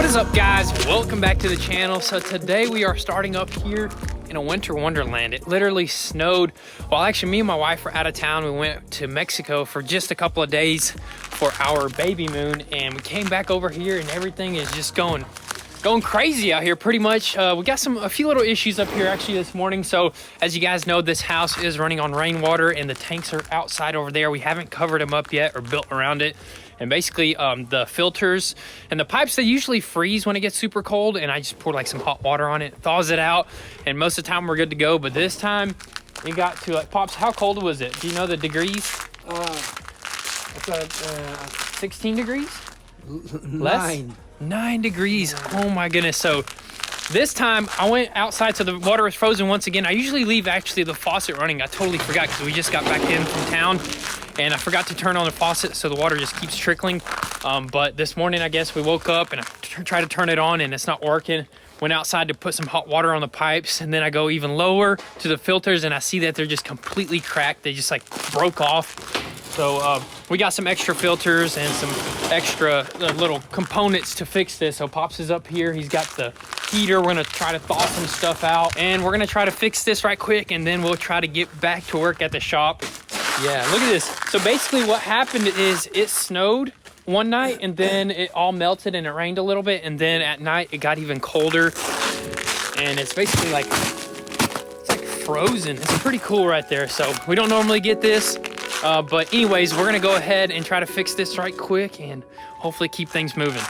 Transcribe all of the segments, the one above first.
What is up, guys? Welcome back to the channel. So today we are starting up here in a winter wonderland. It literally snowed. Well, actually me and my wife were out of town. We went to Mexico for just a couple of days for our baby moon, and we came back over here and everything is just going crazy out here pretty much. We got a few little issues up here actually this morning. So as you guys know, this house is running on rainwater and the tanks are outside over there. We haven't covered them up yet or built around it. And basically the filters and the pipes, they usually freeze when it gets super cold, and I just pour like some hot water on it, thaws it out, and most of the time we're good to go. But this time it got to like, Pops, how cold was it? Do you know the degrees? It's 16 degrees? Less? 9 degrees. Oh my goodness. So this time I went outside, so the water was frozen once again. I usually leave actually the faucet running. I totally forgot because we just got back in from town and I forgot to turn on the faucet, so the water just keeps trickling. But this morning, I guess we woke up and I tried to turn it on and it's not working. Went outside to put some hot water on the pipes, and then I go even lower to the filters and I see that they're just completely cracked. They just like broke off. So we got some extra filters and some extra little components to fix this. So Pops is up here. He's got the heater. We're gonna try to thaw some stuff out, and we're gonna try to fix this right quick, and then we'll try to get back to work at the shop. Yeah, look at this. So basically what happened is it snowed one night and then it all melted and it rained a little bit, and then at night it got even colder, and it's basically like, it's like frozen. It's pretty cool right there. So we don't normally get this. But anyways, we're gonna go ahead and try to fix this right quick and hopefully keep things moving.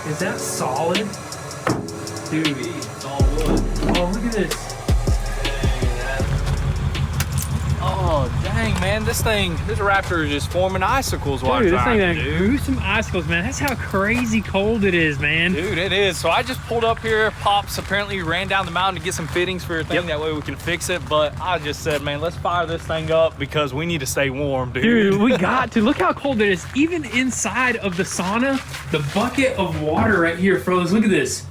Is that solid? Dude, it's all wood. Oh, look at this. Oh, dang, man. This Raptor is just forming icicles while dude, driving, this thing grew some icicles, man. That's how crazy cold it is, man. Dude, it is. So I just pulled up here. Pops apparently ran down the mountain to get some fittings for your thing. That way we can fix it. But I just said, man, let's fire this thing up because we need to stay warm, dude. Dude, we got to. Look how cold it is. Even inside of the sauna, the bucket of water right here froze. Look at this.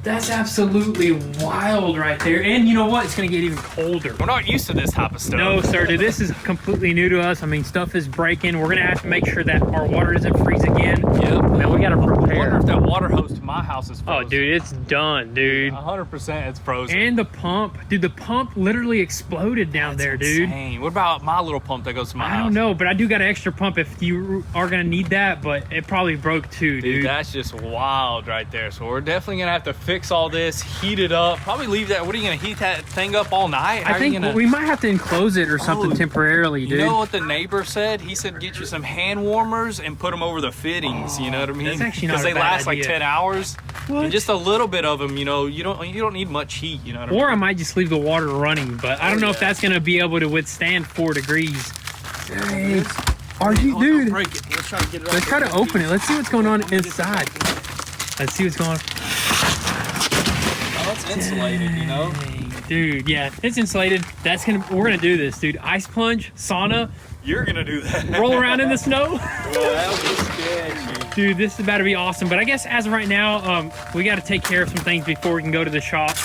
That's absolutely wild right there. And you know what? It's gonna get even colder. We're not used to this type of stuff. No, sir, dude. This is completely new to us. I mean, stuff is breaking. We're gonna have to make sure that our water doesn't freeze again. Yep. Man, we gotta prepare. I wonder if that water hose to my house is frozen. Oh, dude, it's done, dude. 100% it's frozen. And the pump. Dude, the pump literally exploded down there, dude. Insane. What about my little pump that goes to my house? I don't know, but I do got an extra pump if you are gonna need that, but it probably broke too, dude. That's just wild right there. So we're definitely gonna have to fix all this, heat it up, probably leave that. What are you gonna heat that thing up all night? I think we might have to enclose it or something temporarily, dude. You know what the neighbor said? He said get you some hand warmers and put them over the fittings. You know what I mean? That's actually not a bad because they last idea. like 10 hours. What? And just a little bit of them, you know, you don't need much heat. You know what I mean? Or I might just leave the water running, but I don't know if that's gonna be able to withstand 4 degrees. Dang. Are you, dude? Break it. Let's try to get it. Let's try to open it. Let's see what's going on inside. Let's see what's going on. Oh, it's insulated, you know. Dude, yeah, it's insulated. We're gonna do this, dude. Ice plunge, sauna. You're gonna do that. Roll around in the snow. Well, that'll be sketchy. Dude, this is about to be awesome. But I guess as of right now, we got to take care of some things before we can go to the shop.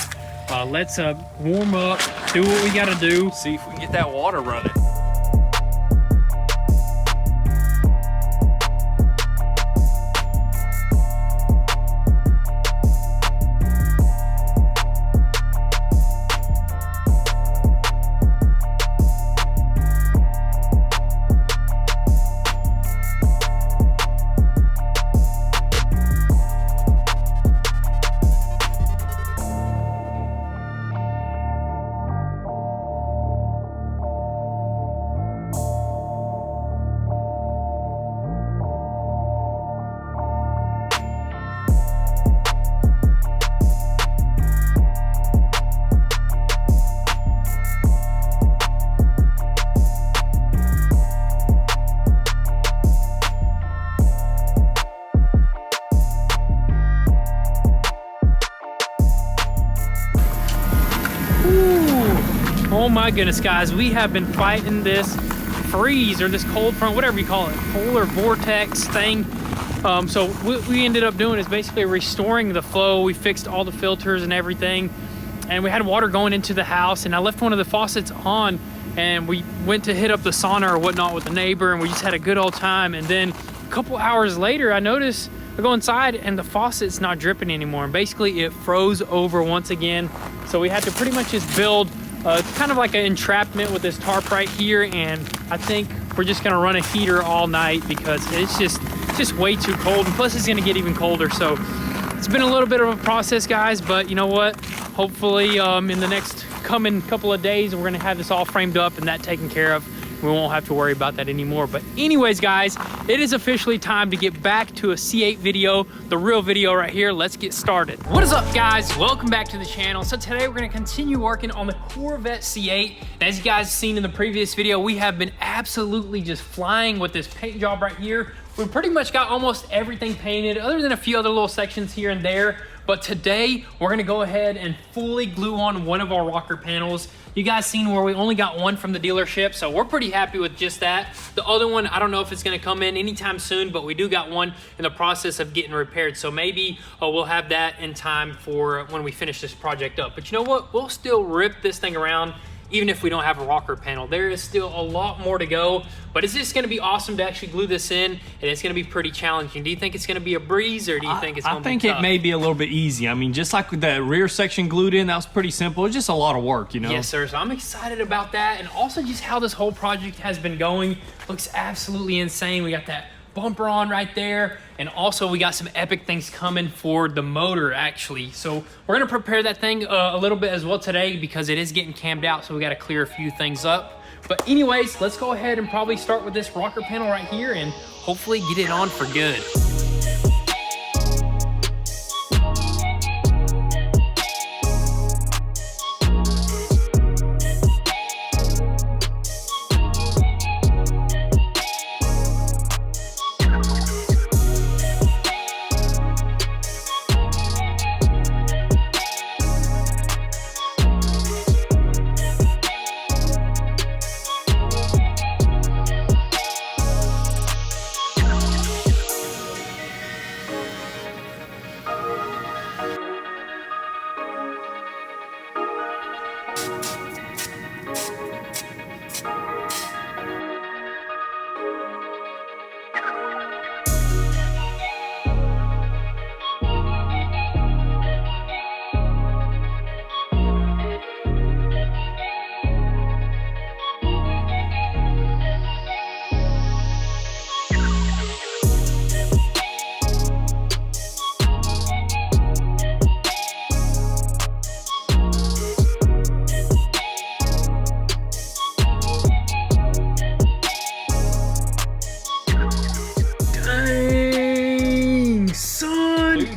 Let's warm up, do what we got to do. See if we can get that water running. my goodness, guys, we have been fighting this freeze or this cold front, whatever you call it, polar vortex thing. So what we ended up doing is basically restoring the flow. We fixed all the filters and everything, and we had water going into the house, and I left one of the faucets on, and we went to hit up the sauna or whatnot with the neighbor, and we just had a good old time. And then a couple hours later, I noticed I go inside and the faucet's not dripping anymore, and basically it froze over once again. So we had to pretty much just build kind of like an entrapment with this tarp right here, and I think we're just gonna run a heater all night because it's just way too cold, and plus it's gonna get even colder. So it's been a little bit of a process, guys, but you know what? Hopefully in the next coming couple of days, we're gonna have this all framed up and that taken care of. We won't have to worry about that anymore. But anyways, guys, it is officially time to get back to a C8 video, the real video right here. Let's get started. What is up, guys? Welcome back to the channel. So today we're gonna continue working on the Corvette C8. And as you guys seen in the previous video, we have been absolutely just flying with this paint job right here. We pretty much got almost everything painted other than a few other little sections here and there. But today we're gonna go ahead and fully glue on one of our rocker panels. You guys seen where we only got one from the dealership, so we're pretty happy with just that. The other one, I don't know if it's gonna come in anytime soon, but we do got one in the process of getting repaired. So maybe we'll have that in time for when we finish this project up. But you know what? We'll still rip this thing around even if we don't have a rocker panel. There is still a lot more to go, but it's just gonna be awesome to actually glue this in, and it's gonna be pretty challenging. Do you think it's gonna be a breeze, or do you think it's gonna be tough? I think it may be a little bit easy. I mean, just like with the rear section glued in, that was pretty simple. It's just a lot of work, you know? Yes, sir. So I'm excited about that, and also just how this whole project has been going. Looks absolutely insane. We got that bumper on right there, and also we got some epic things coming for the motor actually. So we're gonna prepare that thing a little bit as well today because it is getting cammed out, so we got to clear a few things up. But anyways, let's go ahead and probably start with this rocker panel right here and hopefully get it on for good.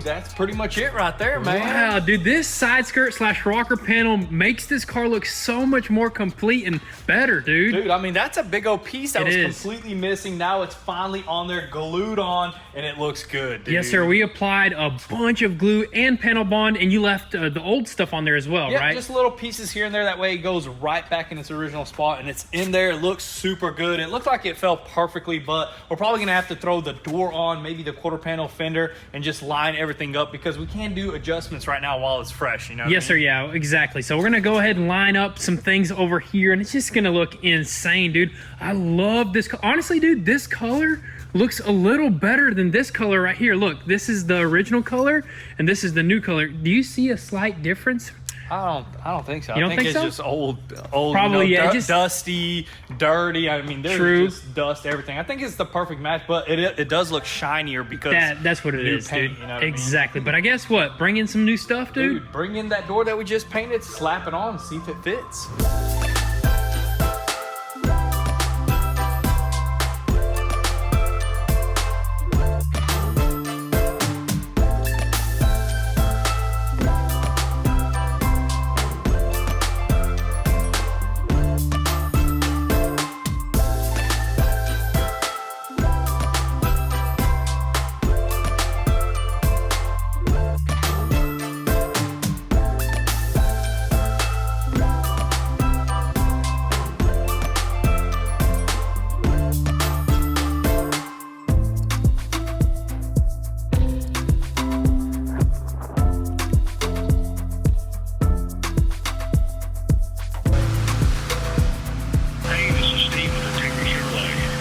That's pretty much it right there, man. Wow, dude, this side skirt slash rocker panel makes this car look so much more complete and better, dude. Dude, I mean, that's a big old piece that was completely missing. Now it's finally on there, glued on, and it looks good, dude. Yes, sir. We applied a bunch of glue and panel bond, and you left the old stuff on there as well, right? Yeah, just little pieces here and there. That way it goes right back in its original spot, and it's in there. It looks super good. It looked like it fell perfectly, but we're probably going to have to throw the door on, maybe the quarter panel fender, and just line everything up because we can't do adjustments right now while it's fresh, you know? Yes, sir. Yeah, exactly. So we're going to go ahead and line up some things over here, and it's just going to look insane, dude. I love this. Honestly, dude, this color looks a little better than this color right here. Look, this is the original color, and this is the new color. Do you see a slight difference? I don't think so. You don't I think it's so? just old, Probably, you know, yeah, just dusty, dirty. I mean, there's just dust, everything. I think it's the perfect match, but it does look shinier because that's what it is, paint, dude. You know exactly. I mean? But I guess what? Bring in some new stuff, dude. Bring in that door that we just painted, slap it on, see if it fits.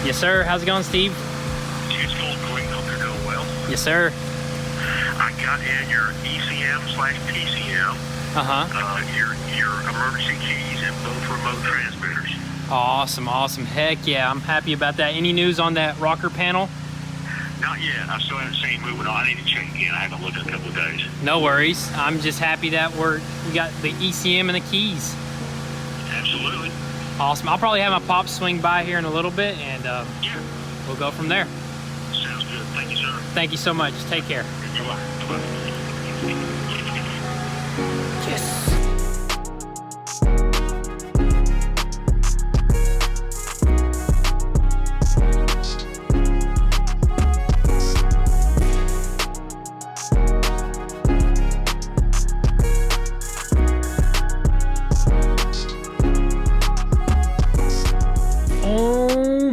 Yes, sir. How's it going, Steve? It's going great. Hope you're doing well. Yes, sir. I got in your ECM/PCM, your emergency keys, and both remote transmitters. Awesome, awesome. Heck yeah, I'm happy about that. Any news on that rocker panel? Not yet. I still haven't seen movement on. I need to check again. I haven't looked in a couple of days. No worries. I'm just happy that we got the ECM and the keys. Absolutely. Awesome. I'll probably have my pops swing by here in a little bit, and Yeah. we'll go from there. Sounds good. Thank you, sir. Thank you so much. Take care. Bye-bye. Bye-bye. Yes.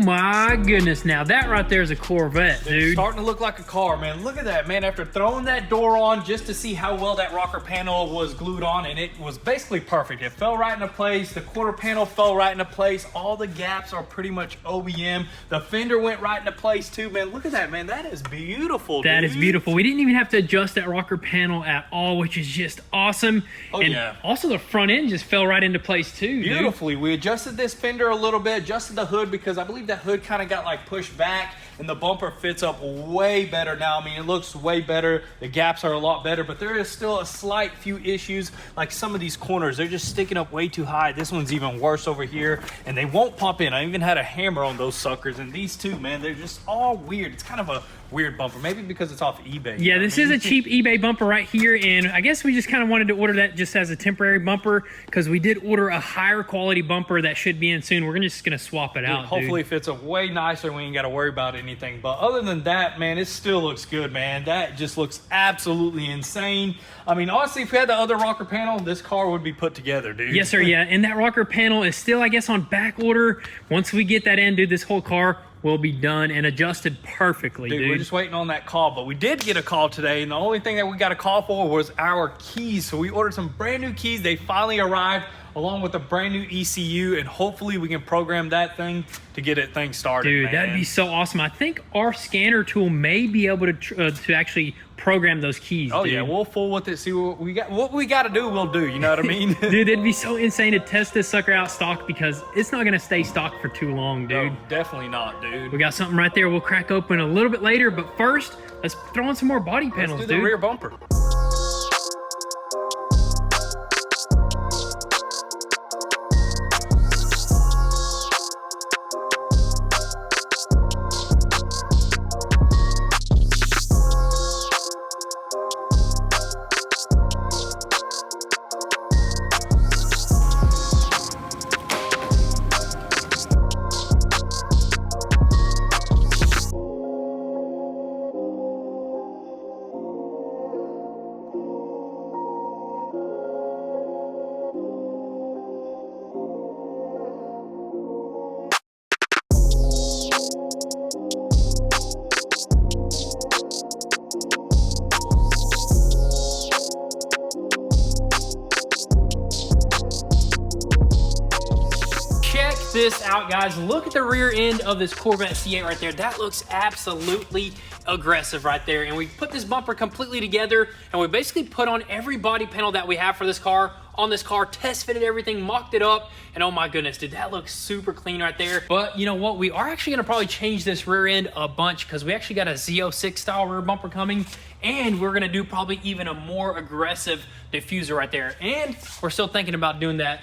My goodness, now that right there is a Corvette, dude. It's starting to look like a car, man. Look at that, man. After throwing that door on just to see how well that rocker panel was glued on, and it was basically perfect. It fell right into place. The quarter panel fell right into place. All the gaps are pretty much OEM. The fender went right into place too, man. Look at that, man. That is beautiful, That dude. is beautiful. We didn't even have to adjust that rocker panel at all, which is just awesome. Oh, and yeah. also the front end just fell right into place too, dude. Beautifully. We adjusted this fender a little bit, adjusted the hood because I believe that hood kind of got like pushed back, and the bumper fits up way better now. I mean, it looks way better. The gaps are a lot better, but there is still a slight few issues. Like some of these corners, they're just sticking up way too high. This one's even worse over here, and they won't pop in. I even had a hammer on those suckers, and these two, man, they're just all weird. It's kind of a weird bumper, maybe because it's off eBay. Yeah, this is a cheap eBay bumper right here, and I guess we just kind of wanted to order that just as a temporary bumper because we did order a higher quality bumper that should be in soon. We're just gonna swap it out. Hopefully it fits up way nicer. We ain't got to worry about anything. But other than that, man, it still looks good, man. That just looks absolutely insane. I mean, honestly, if we had the other rocker panel, this car would be put together, dude. Yes, sir. Yeah, and that rocker panel is still, I guess, on back order. Once we get that in, dude, this whole car will be done and adjusted perfectly, dude. We're just waiting on that call, but we did get a call today, and the only thing that we got a call for was our keys. So we ordered some brand new keys. They finally arrived along with a brand new ECU, and hopefully we can program that thing to get it thing started, Dude, man. that'd be so awesome. I think our scanner tool may be able to actually program those keys, Oh dude. yeah, we'll fool with it, see what we got. What we got to do, we'll do. You know what I mean? Dude, it'd be so insane to test this sucker out stock because it's not gonna stay stock for too long, dude. No, definitely not, dude. We got something right there we'll crack open a little bit later, but first, let's throw in some more body panels, Let's do dude. the rear bumper. This out, guys. Look at the rear end of this Corvette C8 right there. That looks absolutely aggressive right there. And we put this bumper completely together, and we basically put on every body panel that we have for this car on this car, test fitted everything, mocked it up, and oh my goodness, dude, that looks super clean right there. But you know what? We are actually gonna probably change this rear end a bunch because we actually got a Z06 style rear bumper coming, and we're gonna do probably even a more aggressive diffuser right there. And we're still thinking about doing the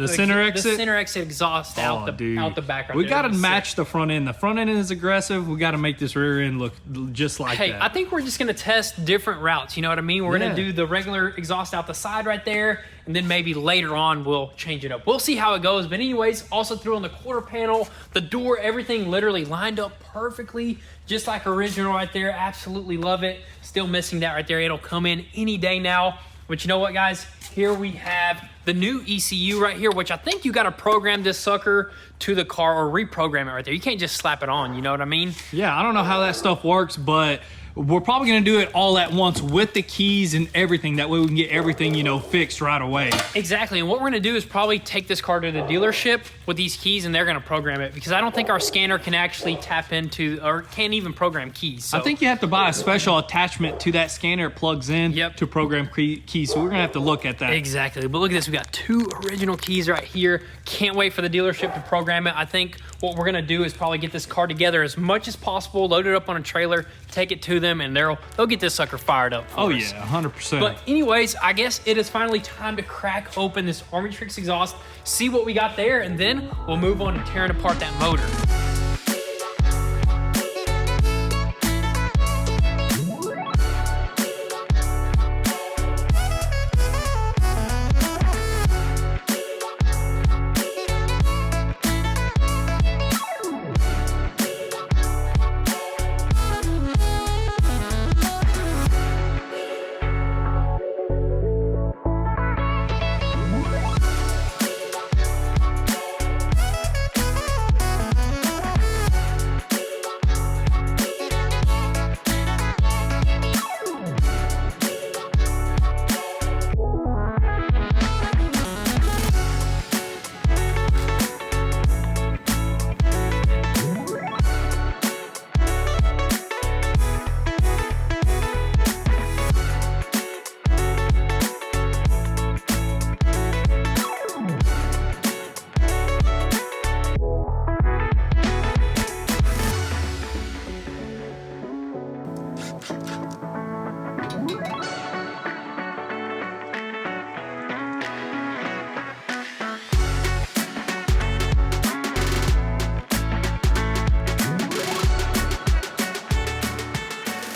center exit? The center exit exhaust out the back right We there. got to match the front end. The front end is aggressive. We got to make this rear end look just like Hey, that. I think we're just gonna test different routes. You know what I mean? We're gonna do the regular exhaust out the side right there, and then maybe later on we'll change it up. We'll see how it goes. But anyways, also threw on the quarter panel, the door, everything literally lined up perfectly, just like original right there. Absolutely love it. Still missing that right there. It'll come in any day now. But you know what, guys? Here we have the new ECU right here, which I think you got to program this sucker to the car or reprogram it right there. You can't just slap it on, you know what I mean? Yeah, I don't know how that stuff works, but we're probably gonna do it all at once with the keys and everything. That way we can get everything, you know, fixed right away. Exactly, and what we're gonna do is probably take this car to the dealership with these keys and they're gonna program it, because I don't think our scanner can actually tap into, or can't even program keys. So. I think you have to buy a special attachment to that scanner. It plugs in to program keys, so we're gonna have to look at that. Exactly, but look at this, we got 2 original keys right here. Can't wait for the dealership to program it. I think what we're gonna do is probably get this car together as much as possible, load it up on a trailer, take it to them, and they'll get this sucker fired up for us. Yeah, 100%. But anyways, I guess it is finally time to crack open this Army Tricks exhaust, see what we got there, and then we'll move on to tearing apart that motor.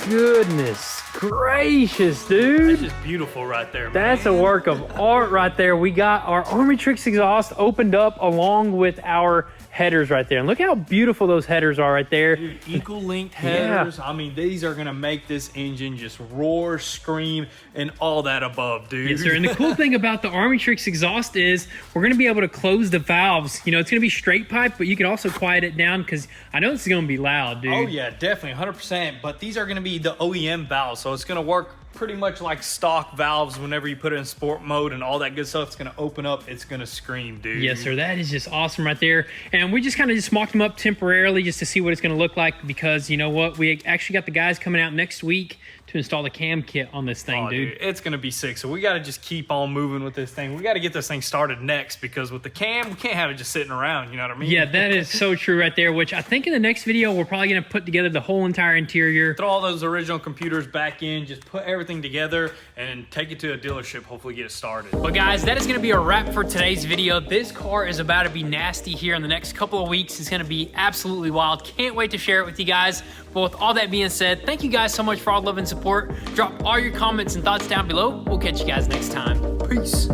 Goodness gracious, dude. That's just beautiful right there, man. That's a work of art right there. We got our Army Tricks exhaust opened up along with our headers right there. And look how beautiful those headers are right there. Dude, equal length headers. I mean, these are gonna make this engine just roar, scream, and all that above, dude. Yes, sir. And the cool thing about the Army Tricks exhaust is we're gonna be able to close the valves. You know, it's gonna be straight pipe, but you can also quiet it down because I know it's gonna be loud, dude. Oh yeah, definitely, 100%. But these are gonna be the OEM valves, so it's gonna work pretty much like stock valves. Whenever you put it in sport mode and all that good stuff, it's gonna open up, it's gonna scream, dude. Yes, sir. That is just awesome right there. And we just kind of just mocked them up temporarily just to see what it's gonna look like, because you know what? We actually got the guys coming out next week to install the cam kit on this thing, dude. It's gonna be sick. So we gotta just keep on moving with this thing. We gotta get this thing started next, because with the cam, we can't have it just sitting around, you know what I mean? Yeah, that is so true right there, which I think in the next video, we're probably gonna put together the whole entire interior. Throw all those original computers back in, just put everything together and take it to a dealership, hopefully get it started. But guys, that is gonna be a wrap for today's video. This car is about to be nasty here in the next couple of weeks. It's gonna be absolutely wild. Can't wait to share it with you guys. But with all that being said, thank you guys so much for all the love and support. Drop all your comments and thoughts down below. We'll catch you guys next time. Peace.